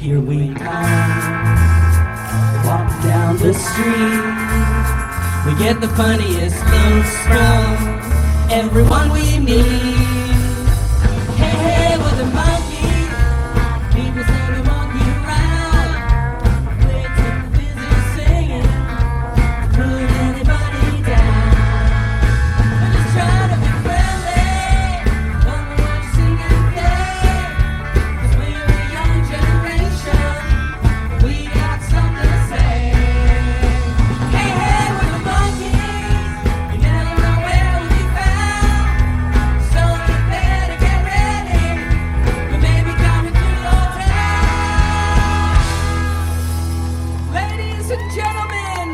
here we come. Walk down the street, we get the funniest looks from everyone we meet. Hey, hey, we're the monkeys. People say we monkey around. We're too busy singing, put anybody down. We just try to be friendly, but we want to sing and play. 'Cause we're a young generation, we got something to say. Hey, hey, we're the monkees. You never know where we'll be found. So you better get ready. We may be coming through your town. Ladies and gentlemen,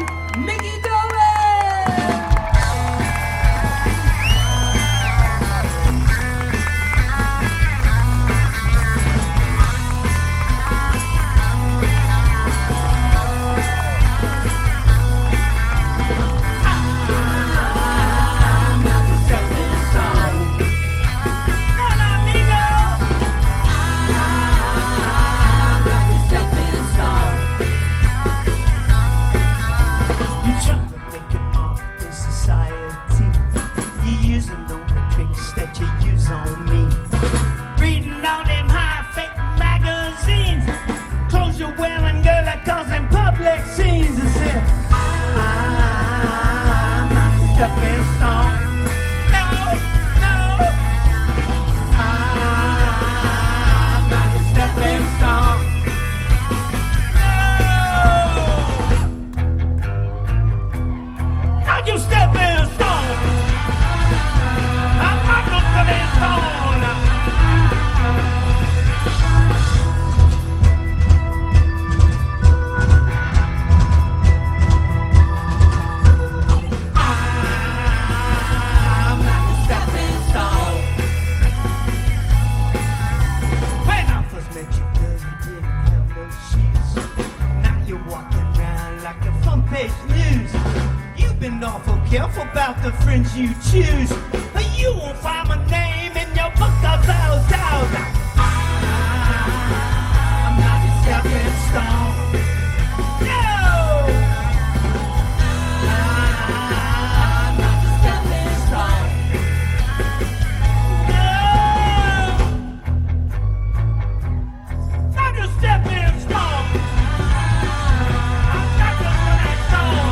Micky Dolenz. I'm not the stepping stone. Hola, amigo. I'm not the stepping stone. You try to make it mark in society. You're using all the tricks that you use on me. Reading all them high-fake magazines. Clothes you're wearing, girl, are causing public scenes. I said, I'm not the stepping stone. No, no. I'm not the stepping stone. No. Not your stepping stone. I'm not your stepping stone. I'm not the stepping stone. When I first met you, girl, you didn't have no shoes. Now you're walking around like the front page news. You've been awful careful about the friends you choose. You won't find my name in your book of those dogs. I'm not the stepping stone. No! I'm not the stepping stone. No! Not the stepping stone. I'm not the stepping stone.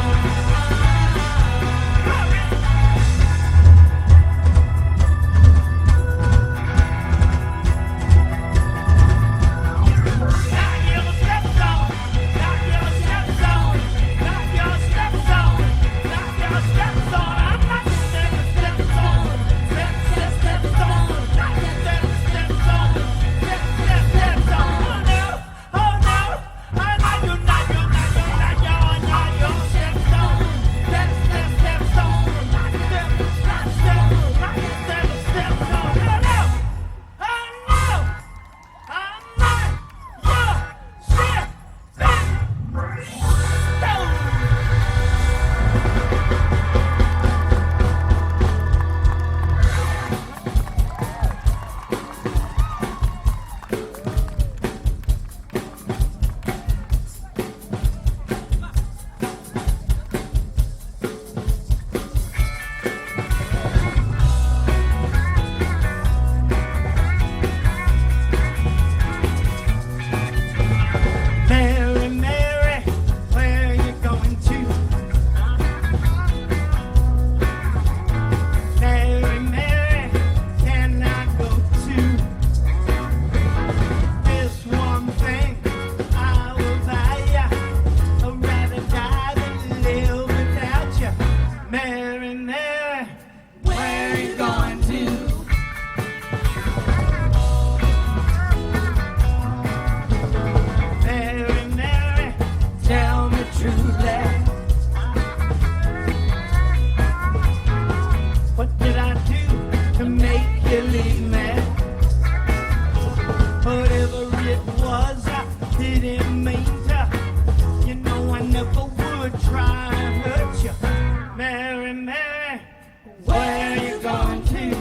Where you going to?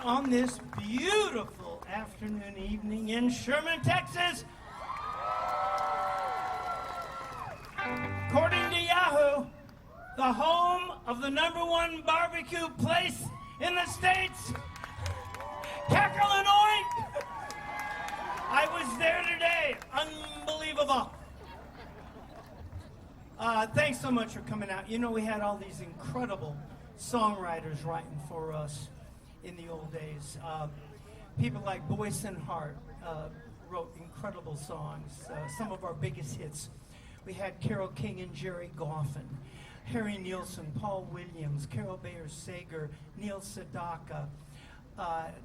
on this beautiful afternoon evening in Sherman, Texas. According to Yahoo, the home of the #1 barbecue place in the States, Illinois. I was there today. Clarksville. Thanks so much for coming out. You know, we had all these incredible songwriters writing for us in the old days. People like Boyce and Hart wrote incredible songs, some of our biggest hits. We had Carole King and Jerry Goffin, Harry Nilsson, Paul Williams, Carol Bayer Sager, Neil Sedaka,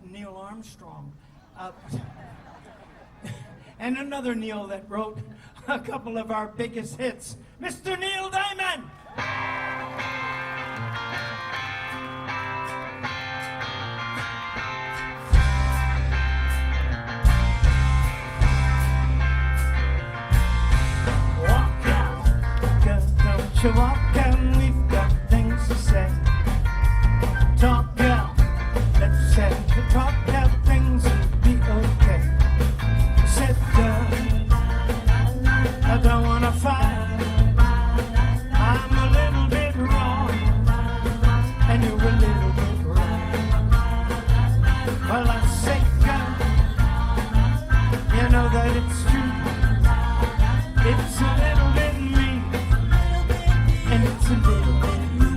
Neil Armstrong, and another Neil that wrote a couple of our biggest hits, Mr. Neil Diamond. Walk out, girl, don't you walk out, we've got things to say. Talk out, let's say, talk out things will be okay. Said, girl, I don't wanna fight. I'm a little bit wrong, and you're a little bit wrong. Well, I say, girl, you know that it's true. It's a little bit me, and it's a little bit you.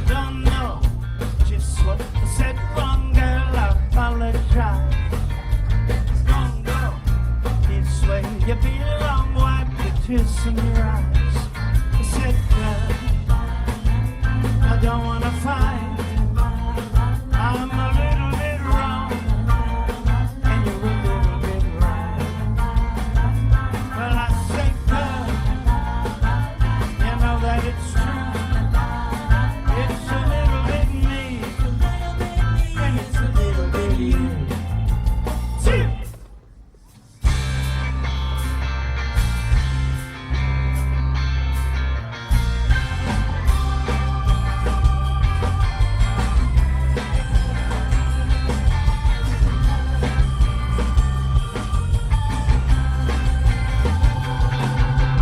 Don't know just what I said wrong, girl, I apologize. Don't go this way, you belong, wipe the tears from your eyes. I said, girl, I don't wanna fight. I'm a little bit wrong, and you're a little bit right. Well, I say, girl, you know that it's true. It's a little bit me, and it's a little bit you. See?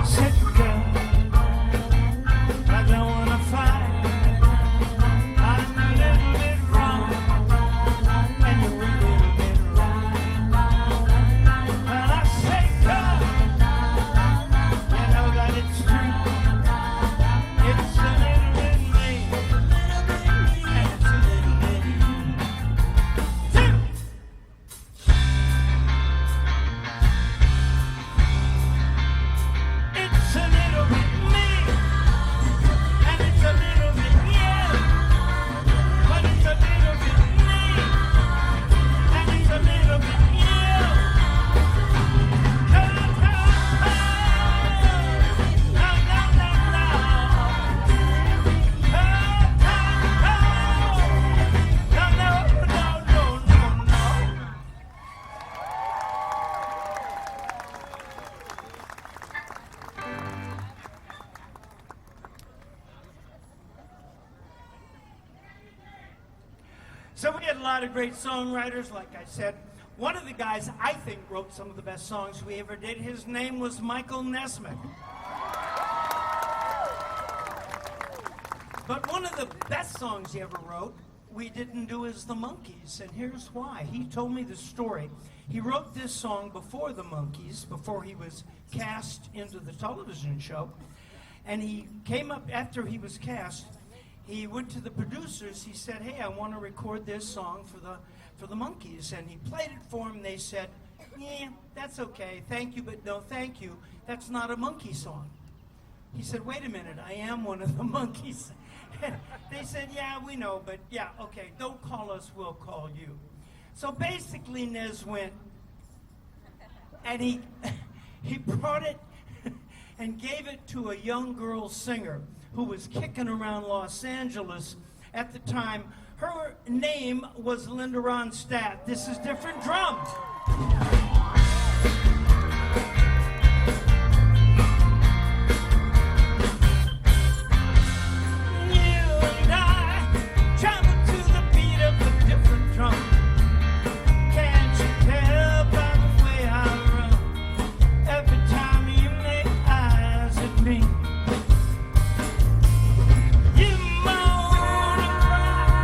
Said, girl, I don't wanna fight. I'm a little bit wrong, and you're a little bit right. Well, I say, girl, you know that it's true. It's a little bit me, and it's a little bit you. See? It's a little bit me, and it's a little bit you. But it's a little bit me, and it's a little bit you. No, no, no. No, no, no, no. No, no, no, no, no. So we had a lot of great songwriters, like I said. One of the guys I think wrote some of the best songs we ever did, his name was Michael Nesmith. But one of the best songs he ever wrote, we didn't do as the Monkees, and here's why. He told me the story. He wrote this song before the Monkees, before he was cast into the television show, and he came up after he was cast. He went to the producers. He said, "Hey, I want to record this song for the Monkees," and he played it for them. They said, "Yeah, that's okay. Thank you, but no, thank you. That's not a Monkee song." He said, "Wait a minute. I am one of the Monkees." They said, "Yeah, we know, but yeah, okay. Don't call us. We'll call you." So basically, Nez went and he brought it and gave it to a young girl singer who was kicking around Los Angeles at the time. Her name was Linda Ronstadt. This is Different Drums. You and I travel to the beat of a different drum. Can't you tell by the way I run? Every time you make eyes at me, you moan and cry.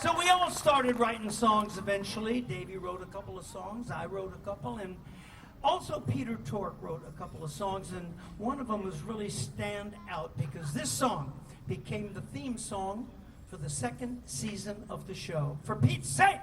So we all started writing songs eventually. Davey wrote a couple of songs, I wrote a couple, and also Peter Tork wrote a couple of songs, and one of them was really stand out because this song became the theme song for the second season of the show. For Pete's sake!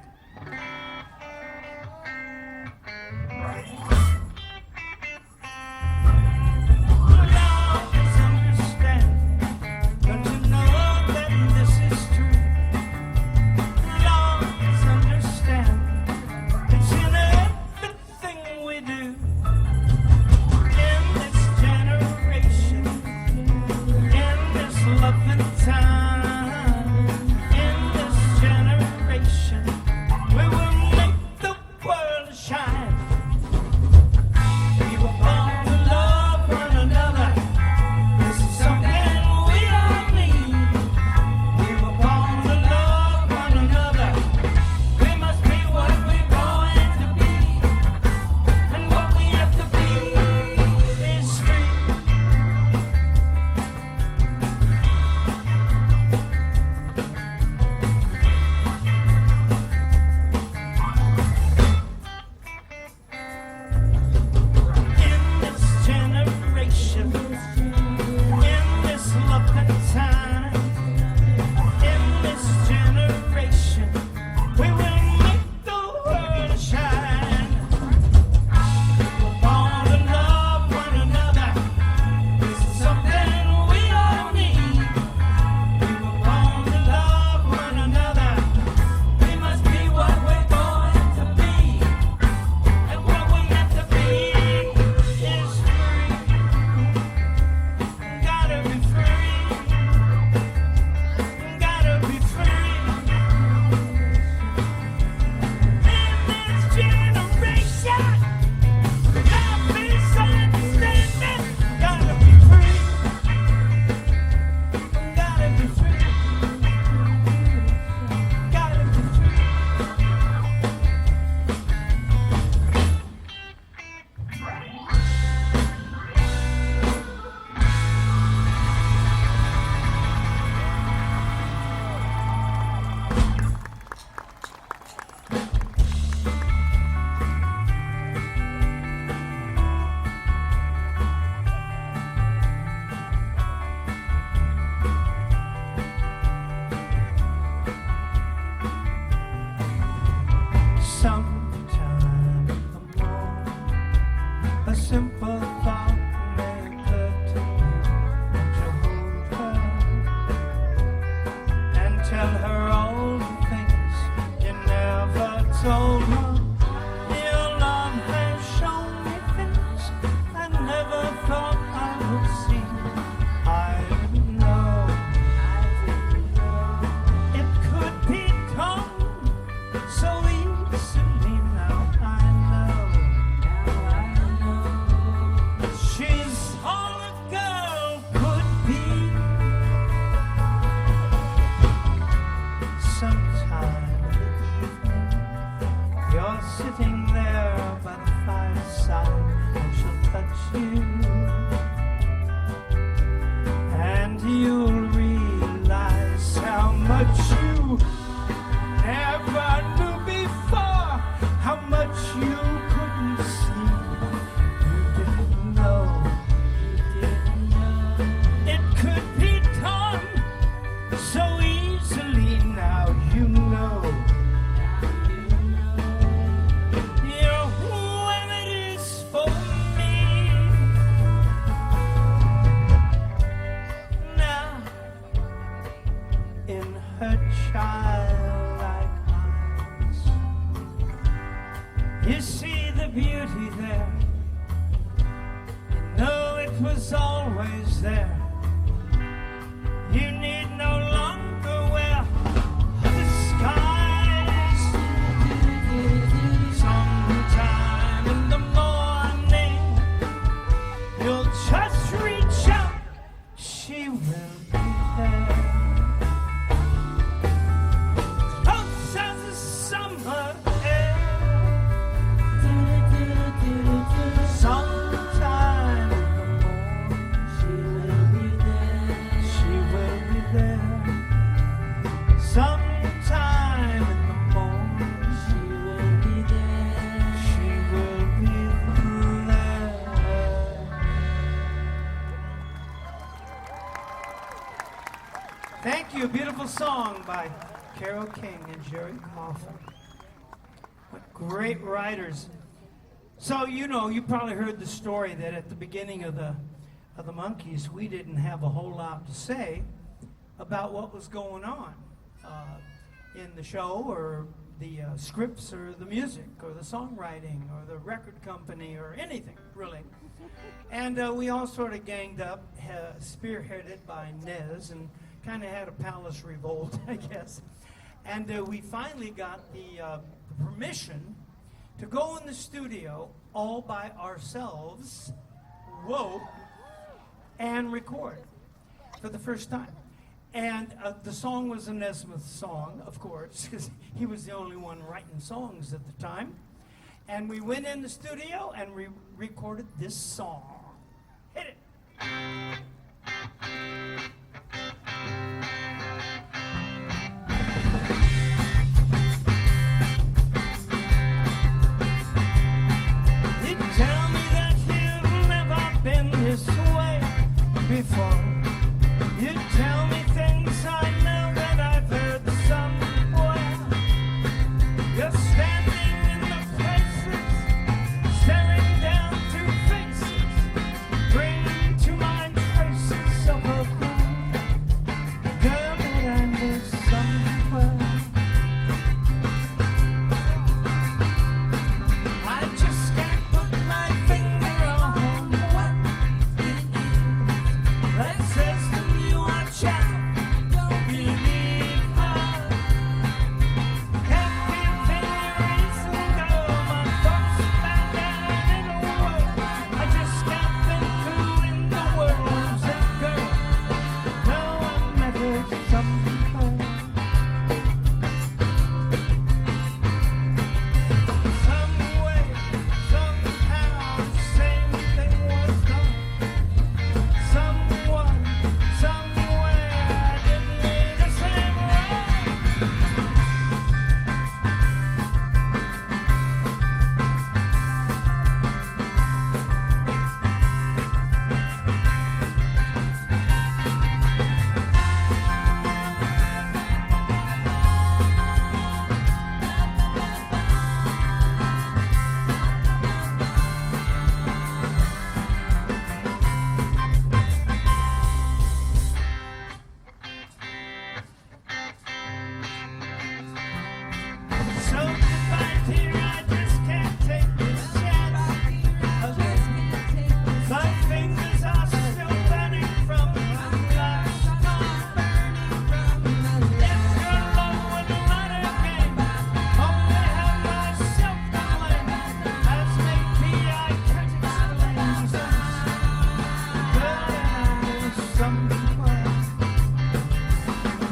Sometime in the morning she will be there. Thank you. Beautiful song by Carole King and Jerry Coffin. What great writers. So, you know, you probably heard the story that at the beginning of the Monkees, we didn't have a whole lot to say about what was going on in the show or the scripts or the music or the songwriting or the record company or anything, really. And we all sort of ganged up, spearheaded by Nez, and kind of had a palace revolt, I guess. And we finally got the permission to go in the studio all by ourselves, and record for the first time. And the song was a Nesmith song, of course, because he was the only one writing songs at the time. And we went in the studio and we recorded this song. Hit it. You tell me that you've never been this way before. You tell me things I know that I've heard somewhere. You're standing in the places, staring down through faces, bring to mind traces of a girl that I knew somewhere. I just can't put my finger on what it is that says to me, watch out, don't believe her. Can't give any reason, girl, my thoughts found out in a world. I just can't think who in the world is that girl. No, I met her somewhere. Some way, somehow, the same thing was done. Someone, somewhere, didn't lead the same way. So goodbye, dear, I just can't take this chance again. My fingers are still burning from the last time. If your love would run again, only have myself to blame. As maybe I can't explain this, but I knew somewhere.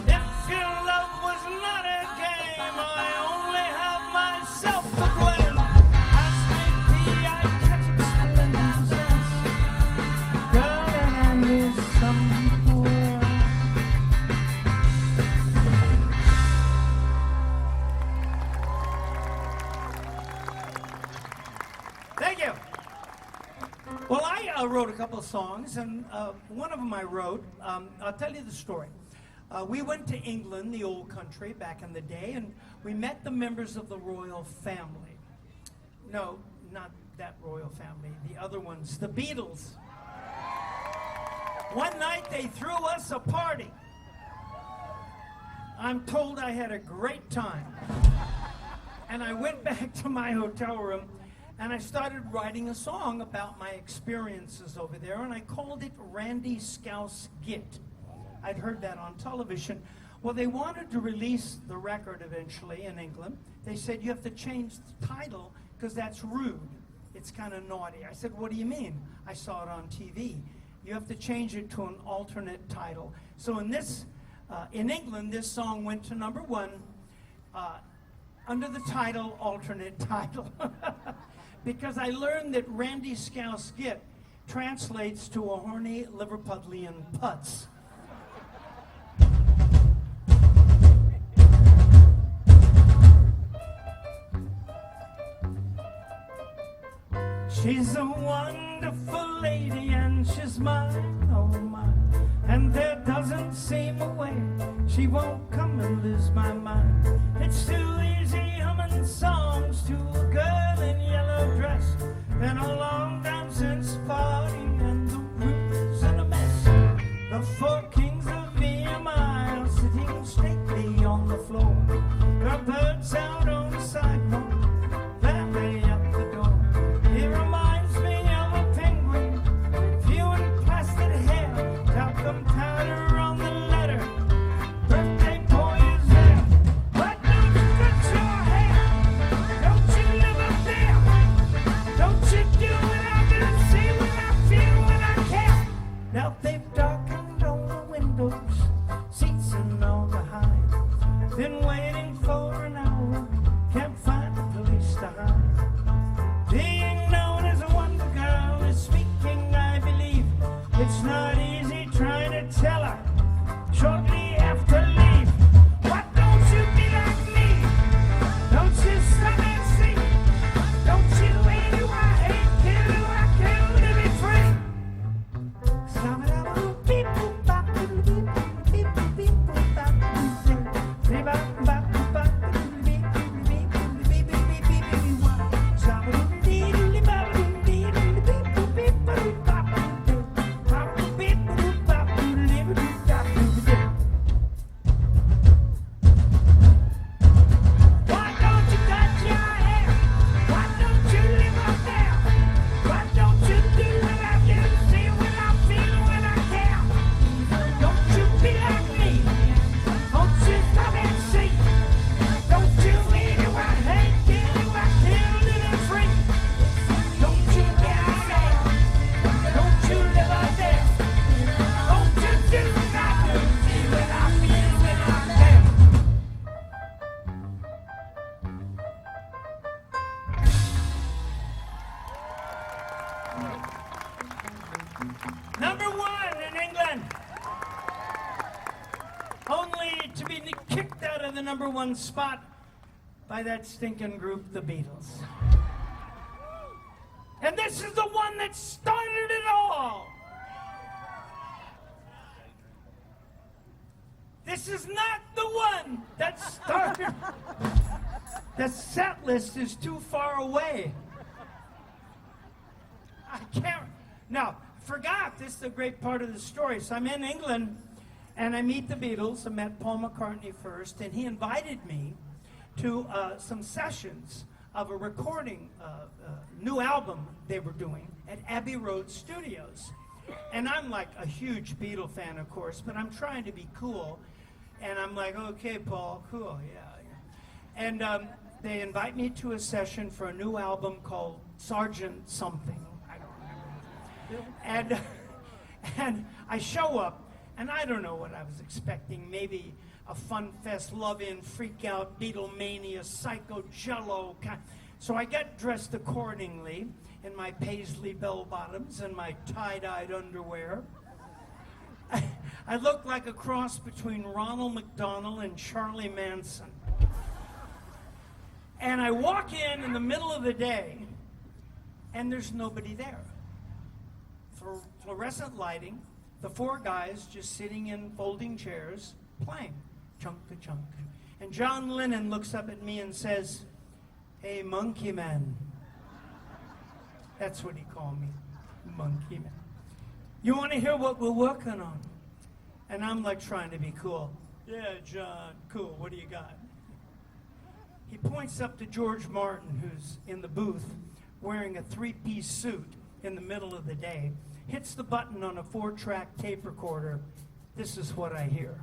If your love was not a game, I only have myself to blame. As maybe I can't explain this, but I knew somewhere. Thank you. Well, I wrote a couple of songs, and one of them I wrote, I'll tell you the story. We went to England, the old country, back in the day, and we met the members of the royal family. No, not that royal family, the other ones, the Beatles. One night they threw us a party. I'm told I had a great time. And I went back to my hotel room and I started writing a song about my experiences over there, and I called it Randy Scouse Git. I'd heard that on television. Well, they wanted to release the record eventually in England. They said, you have to change the title because that's rude. It's kind of naughty. I said, what do you mean? I saw it on TV. You have to change it to an alternate title. So in England, this song went to #1 under the title, alternate title. Because I learned that Randy Scouse Git translates to a horny Liverpudlian putz. She's a wonderful lady and she's mine, oh mine. And there doesn't seem a way She won't come and lose my mind. It's too easy humming songs to a girl in yellow dress. Been a long time since party and the room's in a mess. The four kings of VMI are sitting stately on the floor. There are birds out on the sidewalk, Valleri at the door. He reminds me of a penguin, viewing plastic hair, talcum powder on the letter. Birthday boy is there. But don't you cut your hair? Don't you live up there? Don't you do what I do, see what I feel, what I care? Now they've darkened all the windows, seats and all the hide. Been waiting for an hour, can't find the police to hide. Being known as a wonder girl is speaking, I believe. It's not easy trying to tell her shortly after leave. Why don't you be like me? Don't you stop and see? Don't you hate who I hate, kill who I kill to be free? Why don't you cut your hair? Why don't you live up there? Why don't you do what I do, see what I feel, what I care? Don't you be like me? Don't you stop and see? Don't you hate who I hate, kill who I kill to be free? Don't you get out there? Don't you live up there? Don't you do what I do, see what I feel, what I care? Number one in England. Only to be kicked out of the number one spot by that stinking group, the Beatles. And this is the one that started it all. This is not the one that started. The set list is too far away. I can't. Now, I forgot. This is a great part of the story. So I'm in England, and I meet the Beatles. I met Paul McCartney first, and he invited me to some sessions of a recording, new album they were doing at Abbey Road Studios. And I'm like a huge Beatle fan, of course, but I'm trying to be cool. And I'm like, okay, Paul, cool, yeah. And they invite me to a session for a new album called Sergeant Something. I don't remember. And I show up, and I don't know what I was expecting. Maybe a fun fest, Lovin, freak out, Beatlemania, psycho jello kind. So I get dressed accordingly in my paisley bell bottoms and my tie-dyed underwear. I look like a cross between Ronald McDonald and Charlie Manson. And I walk in the middle of the day, and there's nobody there. Fluorescent lighting, the four guys just sitting in folding chairs, playing, chunk-a-chunk. And John Lennon looks up at me and says, "Hey, Monkey Man." That's what he called me, Monkey Man. "You want to hear what we're working on?" And I'm like trying to be cool. "Yeah, John, cool, what do you got?" He points up to George Martin, who's in the booth, wearing a three-piece suit in the middle of the day, hits the button on a 4-track tape recorder. This is what I hear.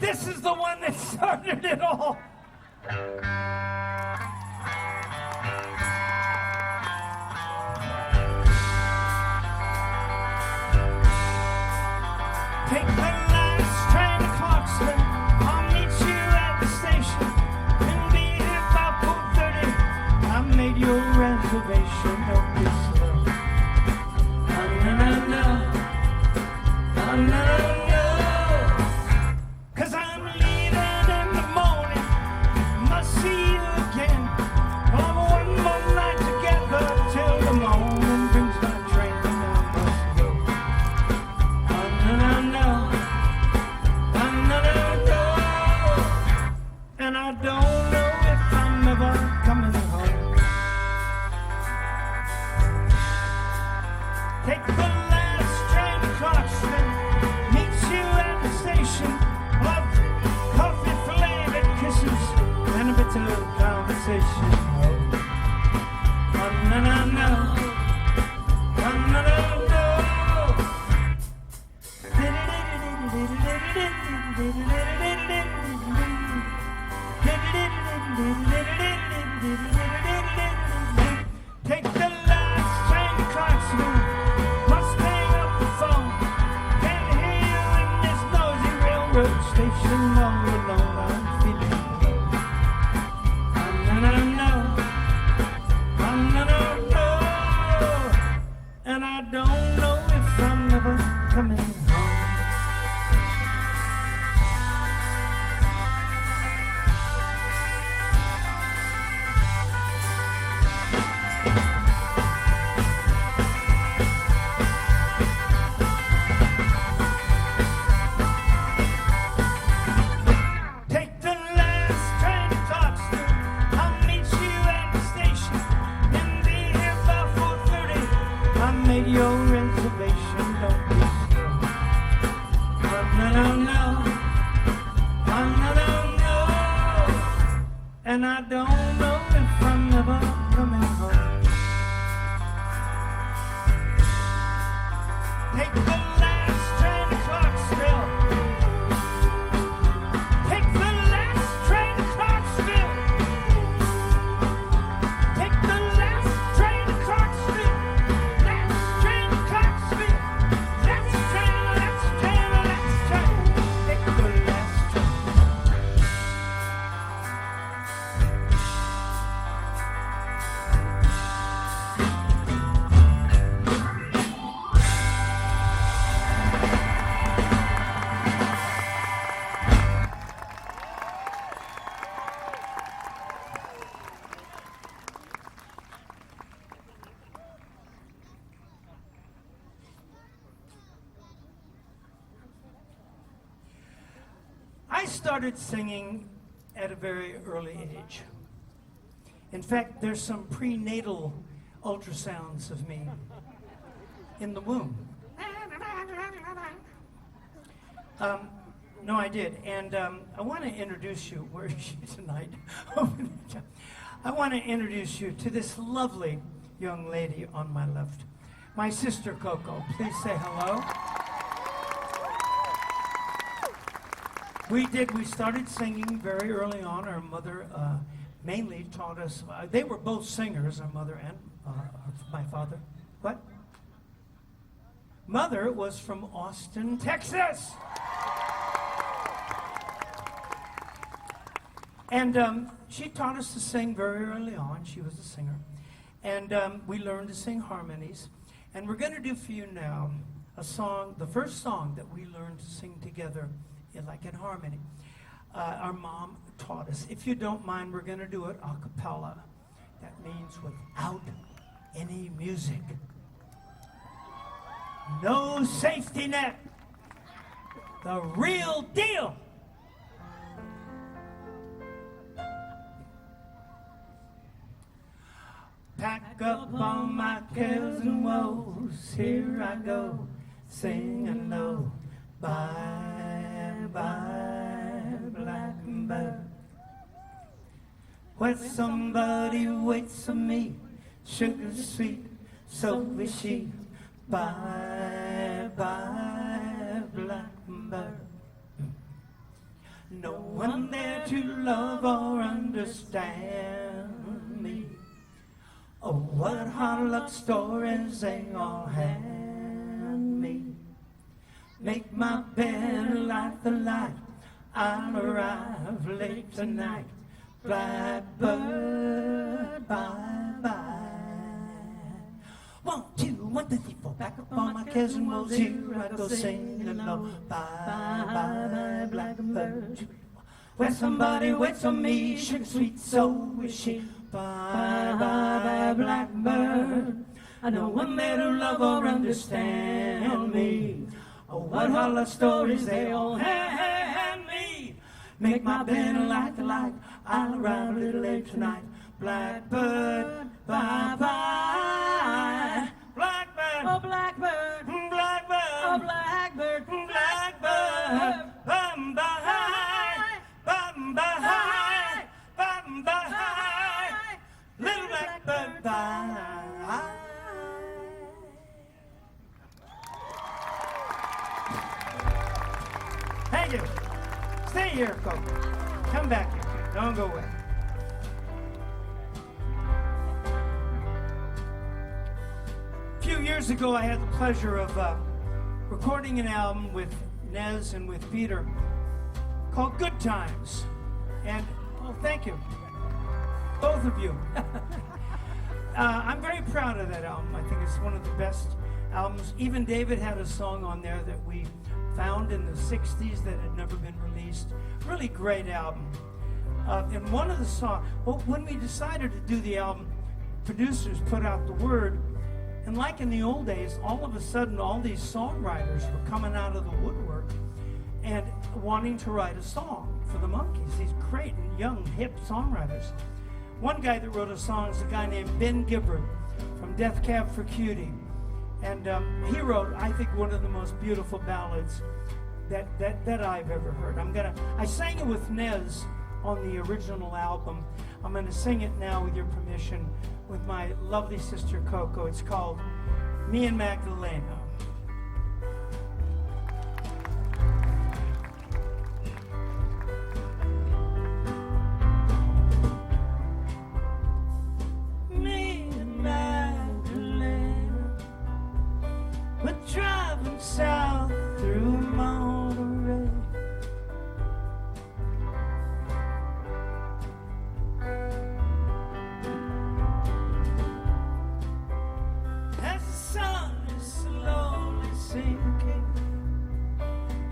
This is the one that started it all. Take the last train to Clarksville. I'll meet you at the station. And be here by 4:30. I made your reservation. Don't be slow. Oh, no, no, no. Oh, no, no. 'Cause I'm leaving in the morning. Must see you again. Oh, one more night together till the morning brings my train. And I must go. Oh, no, no, no. Oh, no, no, no. And I don't know if I'm ever coming home. Take the last train to Clarksville. Meet you at the station. Love, coffee, flavored kisses, and a bit of conversation. Oh, no, no, no. Oh, no, no, no. Take the last train to Clarksville. Must hang up the phone. Can't hear you in this noisy railroad station. All alone, I'm feeling low. Oh, no, no, no. Oh, no, no, no. And I don't know if I'm ever coming home. Take the last train to Clarksville. I'll meet you at the station. And be here by 4:30. I made your reservation. Don't be slow. Oh, no, no, no. Oh, no, no, no. And I don't know if I'm ever coming home. Take the last train to Clarksville. Take the last train to Clarksville. Take the last train to Clarksville. Last train to Clarksville. Last train, last train, last train. Take the last train. I started singing at a very early age. In fact, there's some prenatal ultrasounds of me in the womb. No, I did. And I want to introduce you. Where is she tonight? I want to introduce you to this lovely young lady on my left. My sister, Coco. Please say hello. We started singing very early on. Our mother mainly taught us, they were both singers, our mother and my father. What? Mother was from Austin, Texas. And she taught us to sing very early on. She was a singer. And we learned to sing harmonies. And we're going to do for you now a song, the first song that we learned to sing together, like in harmony. Our mom taught us. If you don't mind, we're going to do it a cappella. That means without any music. No safety net. The real deal. Pack up all my cares and woes. Here I go, singing low. Bye, bye, blackbird. Where somebody waits for me, sugar sweet, so is she. Bye, bye, blackbird. one there to love or understand me. Oh, what hard luck stories they all hand me. Make my bed light the light, I'll arrive late tonight. Blackbird, bye-bye. 1, 2, 1, 2, 3, 4, back up on my cousin was here. I go singing along. Bye-bye, blackbird. Where somebody waits on me, sugar sweet, so is she. Bye-bye, blackbird. I know one there to love or understand me. Oh, what holler stories they all hand me. Make my bed light the light, I'll arrive a little late tonight. Blackbird, bye-bye. Blackbird, Oh, blackbird, blackbird, oh, blackbird, blackbird, bye-bye, bye-bye, bye-bye. Little blackbird, bye. Thank you. Stay here, Coco. Come back here. Don't go away. A few years ago, I had the pleasure of recording an album with Nez and with Peter called Good Times. And, oh, thank you. Both of you. I'm very proud of that album. I think it's one of the best albums. Even David had a song on there that we found in the 60s that had never been released. Really great album. And one of the songs, well, when we decided to do the album, producers put out the word, and like in the old days, all of a sudden all these songwriters were coming out of the woodwork and wanting to write a song for the Monkees, these great and young, hip songwriters. One guy that wrote a song is a guy named Ben Gibbard from Death Cab for Cutie. And he wrote, I think, one of the most beautiful ballads that I've ever heard. I sang it with Nez on the original album. I'm going to sing it now with your permission with my lovely sister Coco. It's called Me and Magdalena. Me and Magdalena, we're driving south through Monterey. As the sun is slowly sinking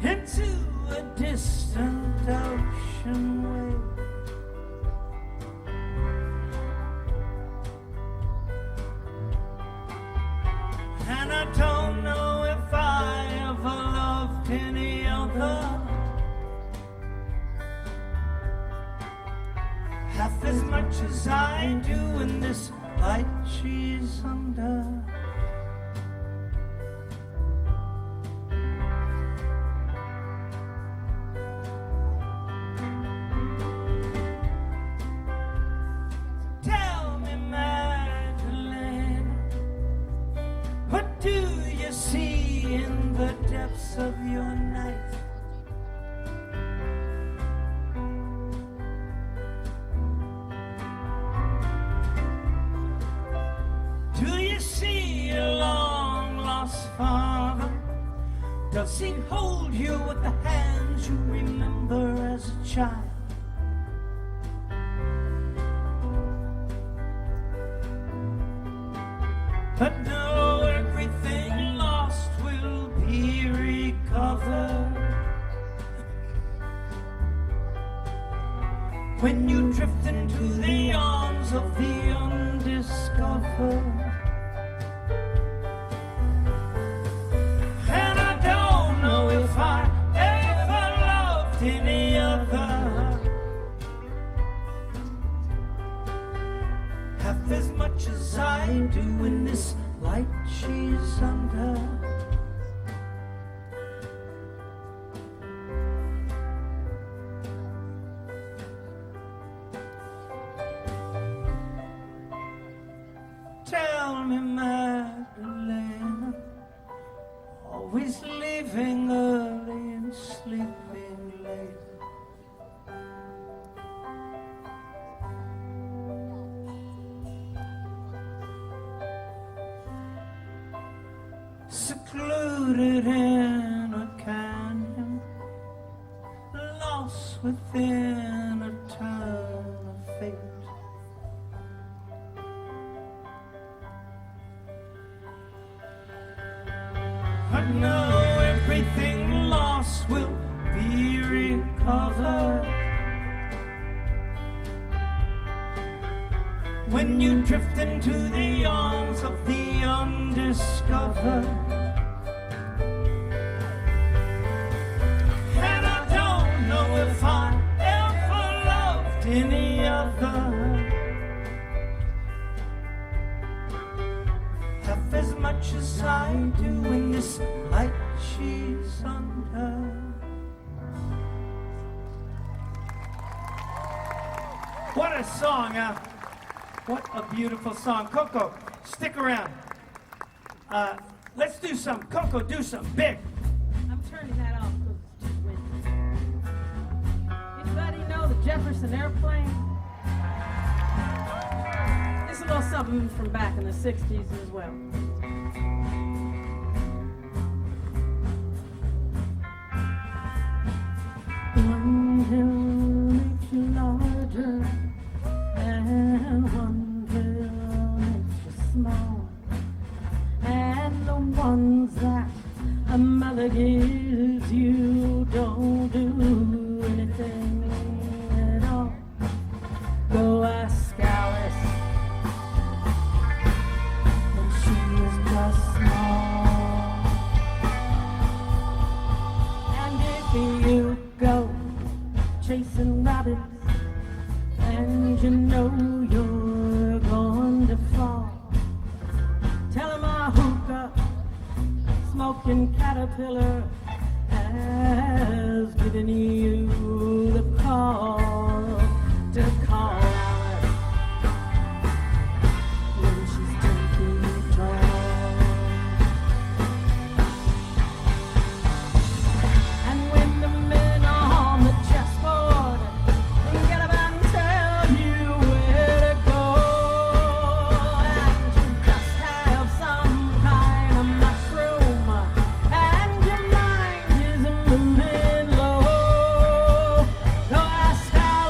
into a distant ocean wave, and I don't know if I ever loved any other half as much as I do in this light she's under. Tell me, Magdalena, what do you see in the depths of your night? Do you see a long-lost father? Does he hold you with the hands you remember as a child? But no, everything lost will be recovered when you drift into the arms of the undiscovered. And I don't know if I ever loved any other half as much as I do in this light she's under. Tell me, Magdalena, always leaving early and sleeping late. Secluded in a canyon, lost within a turn of fate. I know everything lost will be recovered when you drift into the arms of the undiscovered. And I don't know if I ever loved any other half as much as I do in this light she's under. What a song, huh? What a beautiful song. Coco, stick around. Let's do some. Coco, do some big. I'm turning that off because it's too windy. Anybody know the Jefferson Airplane? It's a little something from back in the 60s as well. One hill makes you larger, and one hill makes you small, and the ones that a mother gives you don't do anything at all. Go ask Alice when she was just small. And if you go chasing rabbits and you know you're going to fall, tell him a hookah smoking caterpillar has given you the call to call Alice when she's 10 feet tall. And when the men on the chessboard get up and tell you where to go, and you just have some kind of mushroom, and your mind is moving low, go ask Alice.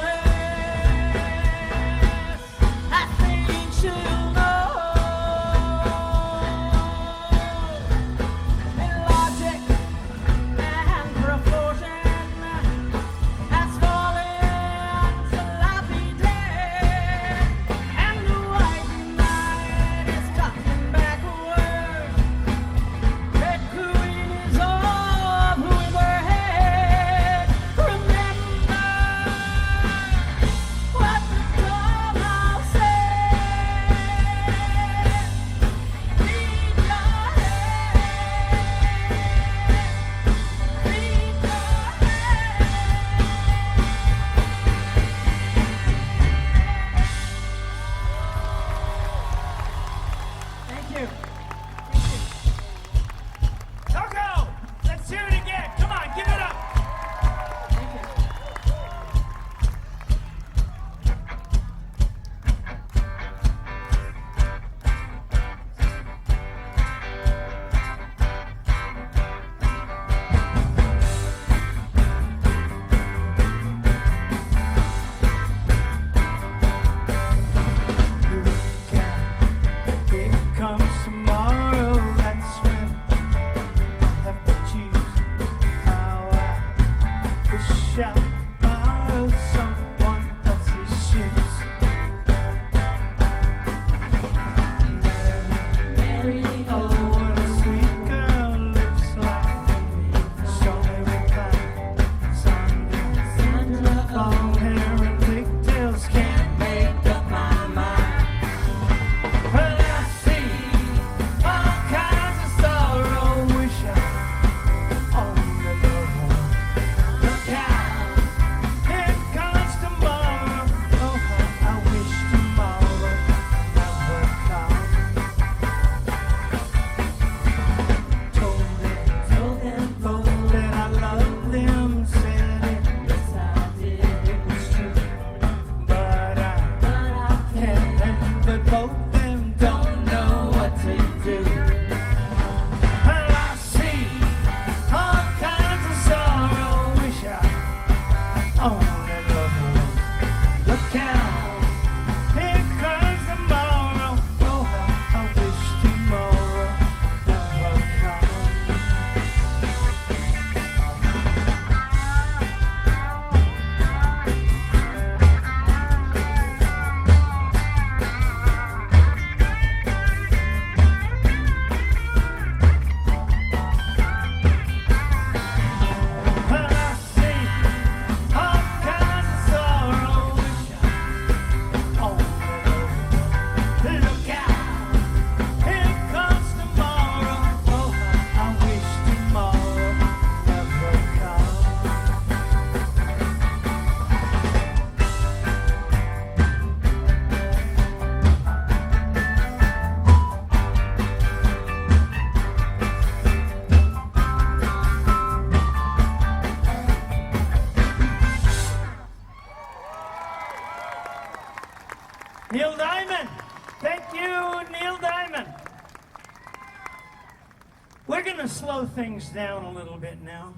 We're gonna slow things down a little bit now.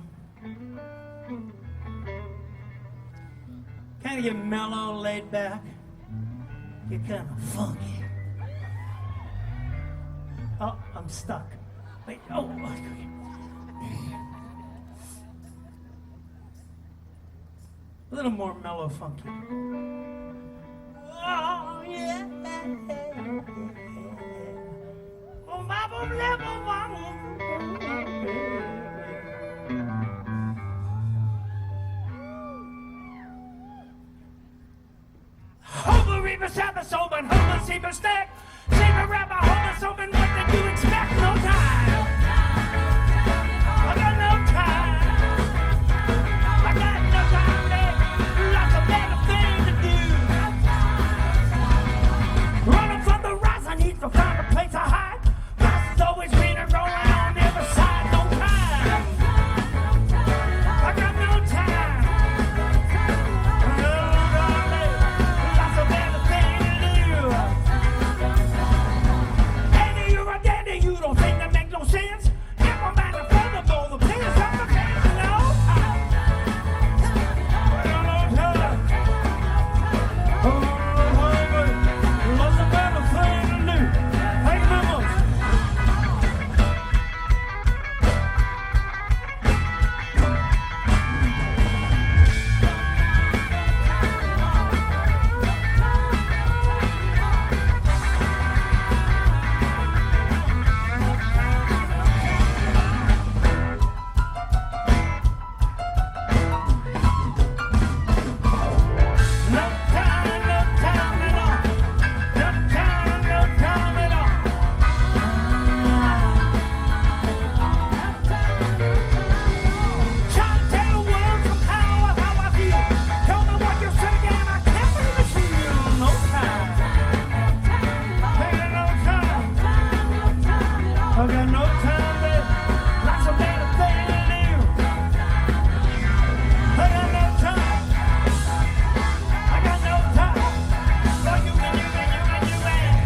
Kind of get mellow, laid back. Get kind of funky. Oh, I'm stuck. Wait, oh, okay. A little more mellow, funky. Oh, yeah. Homer, Reaper, Sabbath, Omen, Homer, Seamer, Stack. Saber, Rapper, Homer, Soman, what did you expect? No time. I got no time. I got no time, man. Lots of better things to do. Running from the rise, I need to find a place to hide. Grass is always green and rolling on every side. No time. I got no time. Lots of better things to do. Dandy, you're a dandy. You don't think that makes no sense. Never mind the furthermore, the players have the fans. No time. I got no time. Lots of better things to do. Thank you very much. No time at all. No time at all. Try to tell the world somehow how I feel. Tell me what you're saying and I can't believe it's real. No time. Ain't no time. I got no time, babe. Lots of better things to do. I got no time. I got no time. For you and you and you and you and.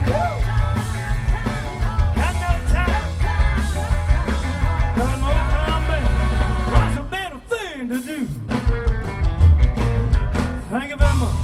Got no time. Got no time, baby. Lots of better thing to do. Thank you very much.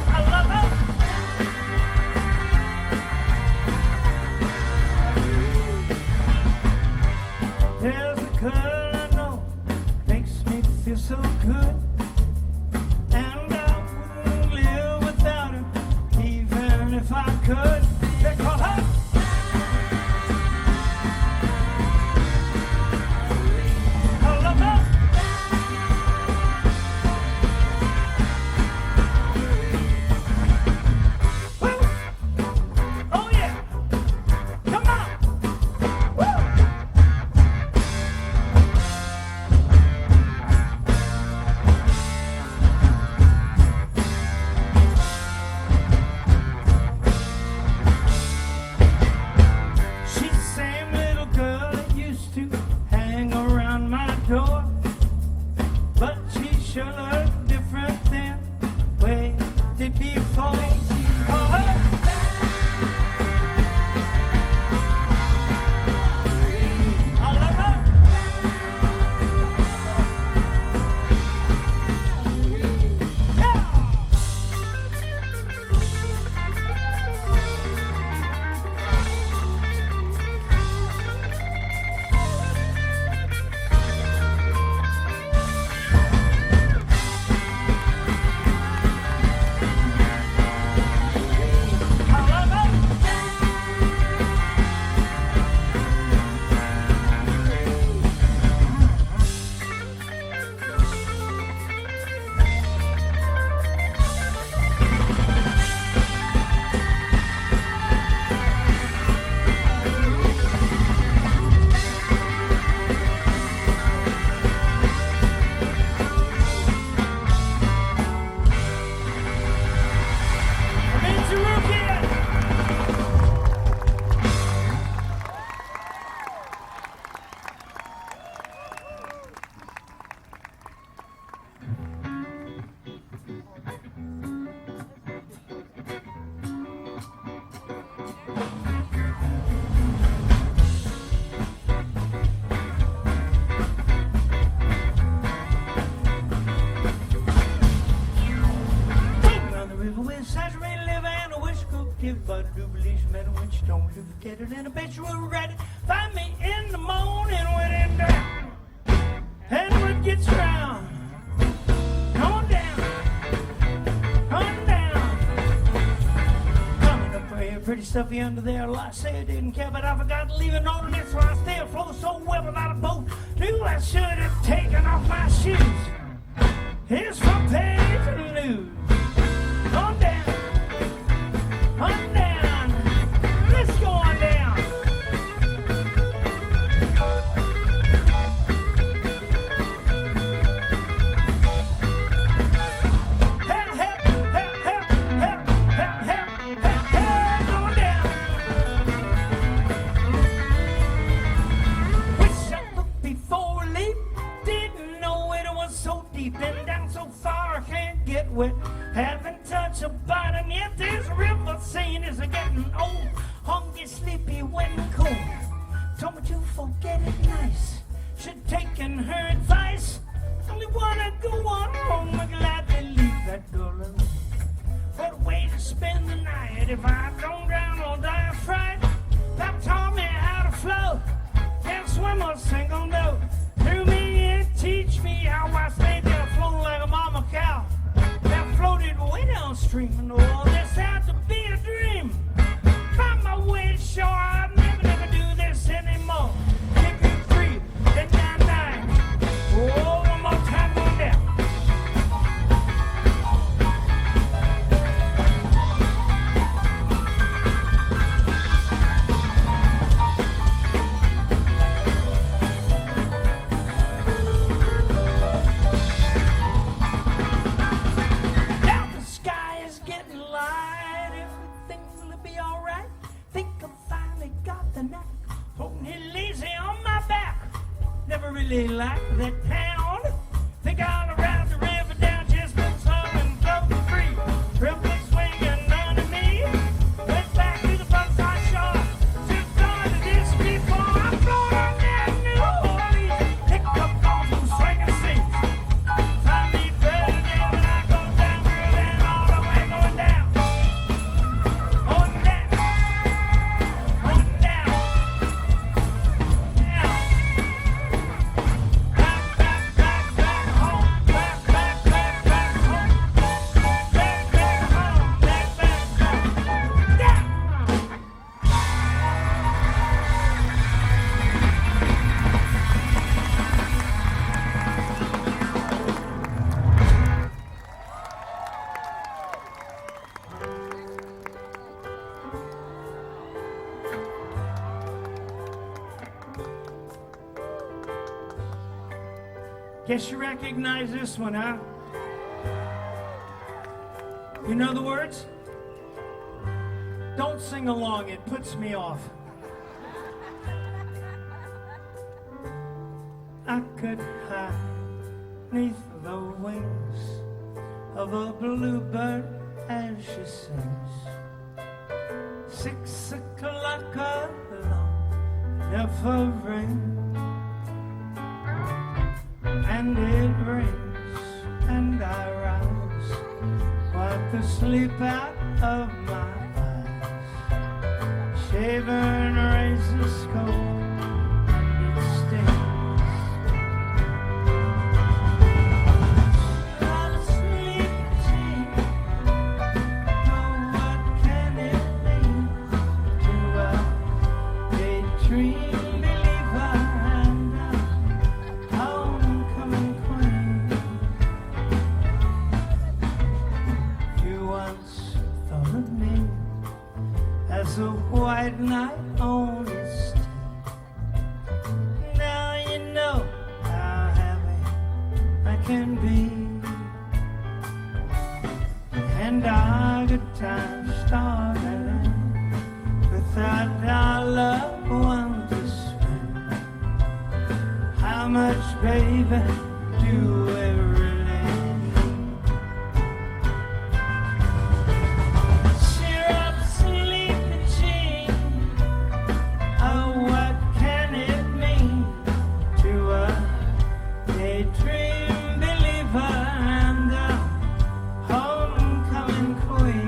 I love her. There's a girl I know makes me feel so good, and I wouldn't live without her, even if I could. They call her. I love her. Woo! Oh yeah! Come on! Woo! with saturated liver and a wish could give, but I do believe she met her when she told me to forget it, and I bet you will regret it. Find me in the morning when it's down, and what gets round. Come on down, come down. Coming up for here, pretty stuffy under there. A lot say I didn't care, but I forgot to leave a note, and that's why I stay afloat so well without a boat. Knew I should have taken off my shoes. Here's front page of the news. On down, on down, let's go on down. Help, help, help, help, help, help, help, help, help, on down. Wish I looked before I leap. Didn't know it was so deep and down so far I can't get wet. Haven't touched a bottom yet. This river scene is getting old. Hungry, sleepy, wet and cold. Told me to forget it nice. Should taken her advice. Only wanna go on home. I'm glad to leave that girl alone. What a way to spend the night. If I don't drown or die of fright. Papa taught me how to float. Can't swim a single note. Threw me in, teach me how I stayed there floating like a mama cow. That floated way downstream, and all this had to be a dream. Found my way to shore, I'll never do this anymore. If you free, then 9-9. Oh, one more time on down. Really like that town. Think I'll ride the river down, just look slow and floating free. River swinging under me. Went back to the front side shore. Just started this before I float on down New Orleans. Pick up on some swinging seats. Find me better than when I go down through and all the way going down. On down. On down. Down. Guess you recognize this one, huh? You know the words? Don't sing along, it puts me off. I could hide neath the wings of a bluebird as she sings. 6 o'clock alone never rings. And it rains, and I rise, wipe the sleep out of my eyes. Shave and razor scope, and it stings. Fall asleep, tea. Oh, what can it mean to a daydream believer and a homecoming queen? You once thought of me as a white knight on his steed. Now you know how happy I can be, and our good time started without our loved one to spend. How much, baby, do we really need? Cheer up, sleepy Jean. Oh, what can it mean to a daydream believer and a homecoming queen?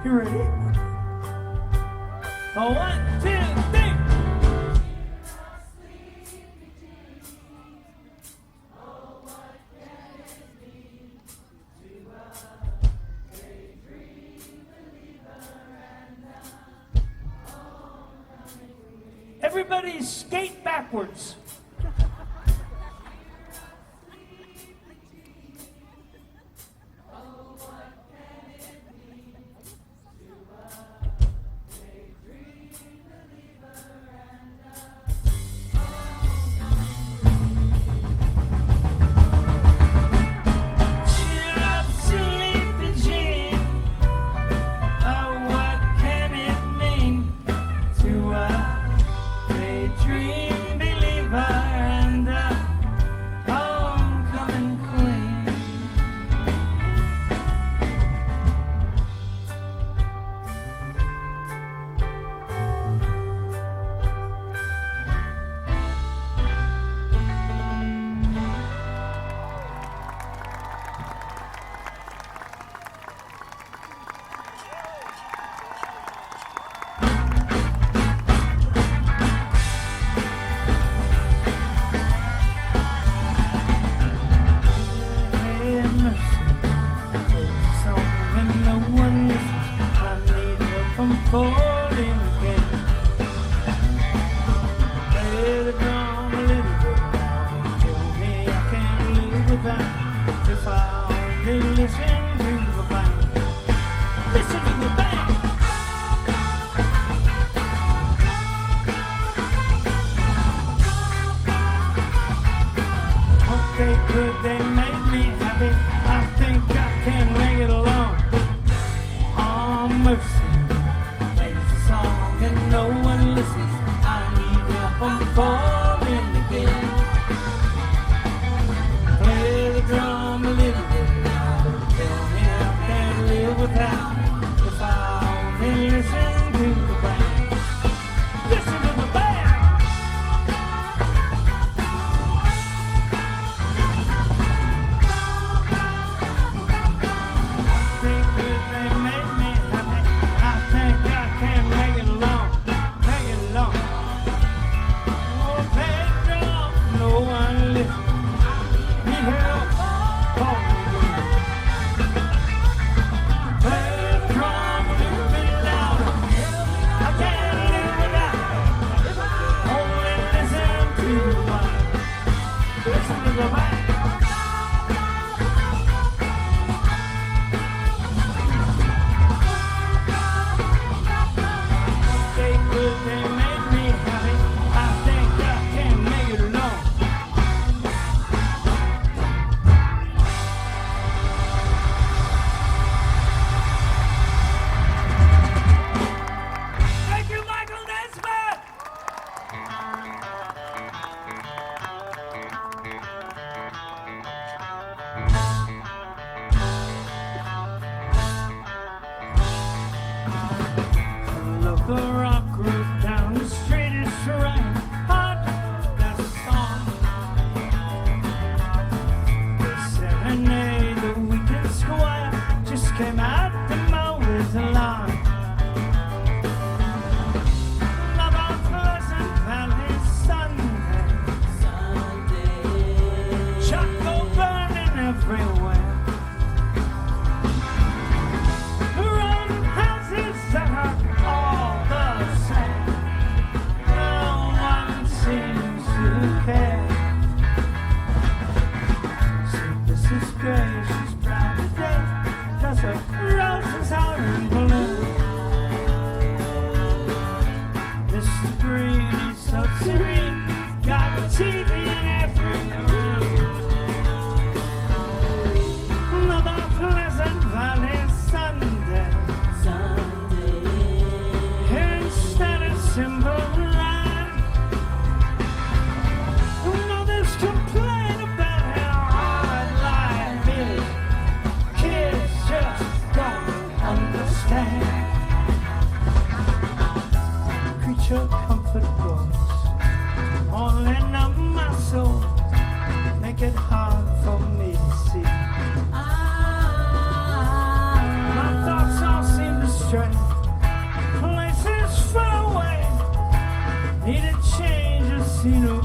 You ready? Oh, 1, 2, 3. Everybody skate backwards. Daydream believer. Need a change of scenery.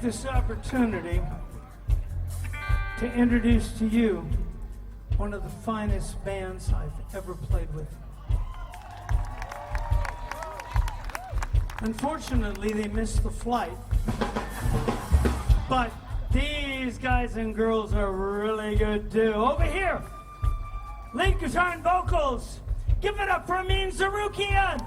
This opportunity to introduce to you one of the finest bands I've ever played with. Unfortunately, they missed the flight, but these guys and girls are really good too. Over here, lead guitar and vocals, give it up for Amin Zarukian.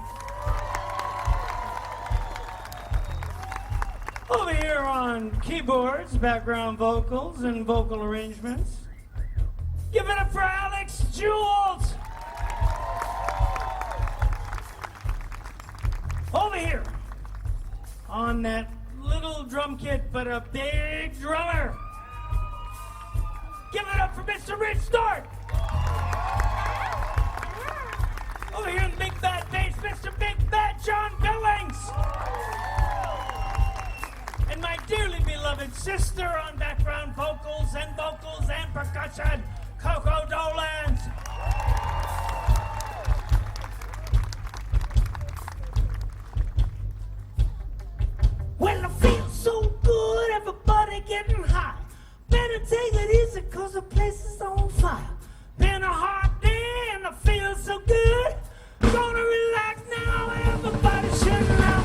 on keyboards, background vocals, and vocal arrangements. Give it up for Alex Jules. Over here on that little drum kit, but a big drummer. Give it up for Mr. Rich Stark. Over here in the big bad bass, Mr. Big Bad John Billings. And my dearly beloved sister on background vocals and percussion, Coco Dolenz. Well, I feel so good, everybody getting high. Better take it easy, cause the place is on fire. Been a hard day and I feel so good. Gonna relax now, everybody should know.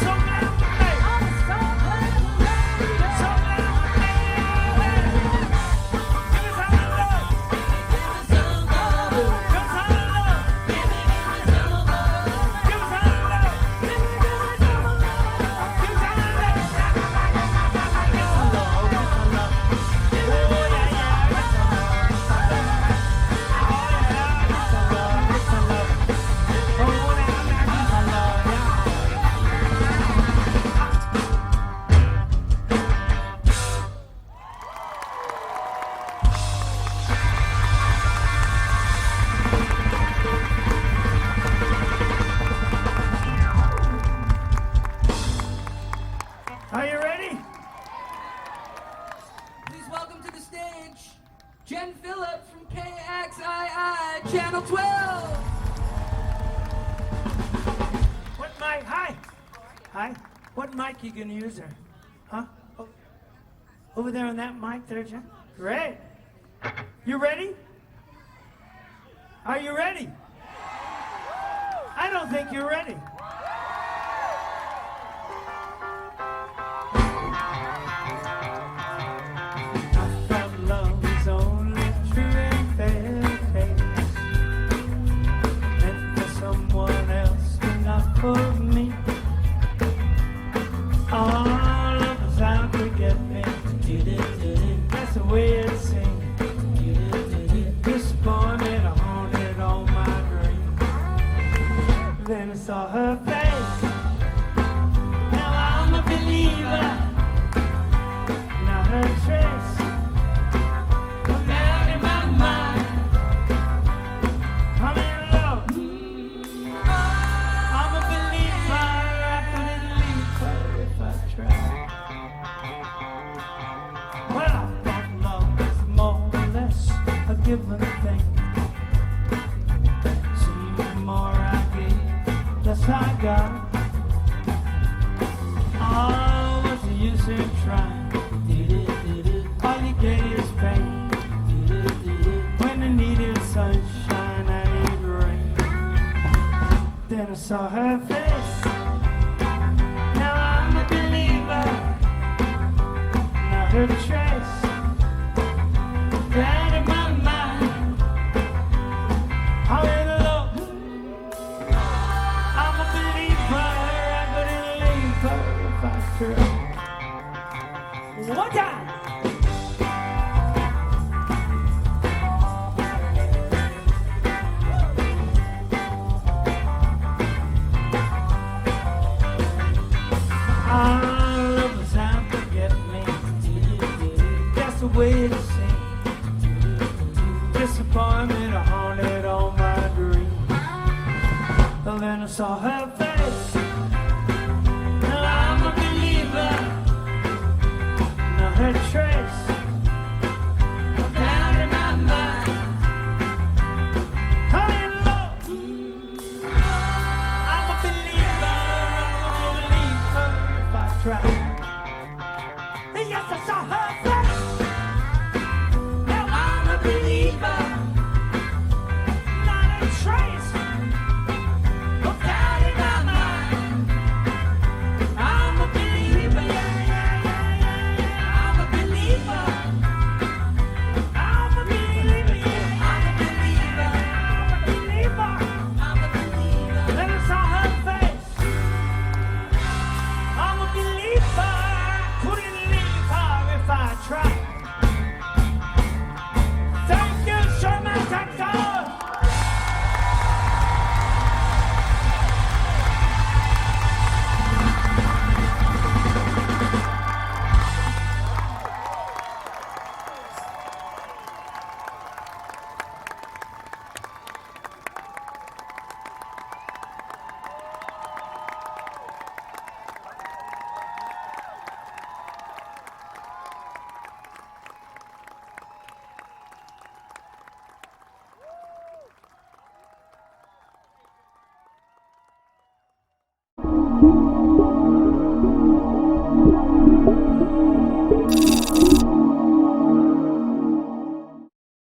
So glad we made it. I'm so glad we made it. So glad we made it. Give us all the love. Give us some love. Give us all the love. Give us some love. Give us all the love. Give us some love. Give us all the love. Give us some love. Oh yeah, yeah. Give us some love. Oh yeah, give us some love. Give us some love. Are you ready? Please welcome to the stage, Jen Phillips from KXII Channel 12. What mic? Hi. Hi. What mic you gonna use there? Huh? Oh, over there on that mic there, Jen? Great. You ready? Are you ready? I don't think you're ready. I felt love's only true and fair case. Meant for someone else, but not for me. All of us out to get me. That's the way it seems. Disappointed, I haunted all my dreams. Then I saw her face. Now I'm a believer. Not her trace. I'm out in my mind. I'm in love. I'm a believer. I couldn't leave her if I tried. Well, I thought love was more or less a given thing. See, the more I gave, less I got. Oh, what's the use in trying? All you get is pain. When I needed sunshine, I needed rain. Then I saw her face. Now I'm a believer. Not her trace. Right in my mind. I'm in love. I'm a believer. I couldn't leave her if I tried. One time. All of us out to get me. That's the way it seems. Disappointment, I haunted all my dreams. And then I saw her face. Now I'm a believer. Not her trace. Down in my mind. I'm in love. I'm a believer. I'm a believer if I try.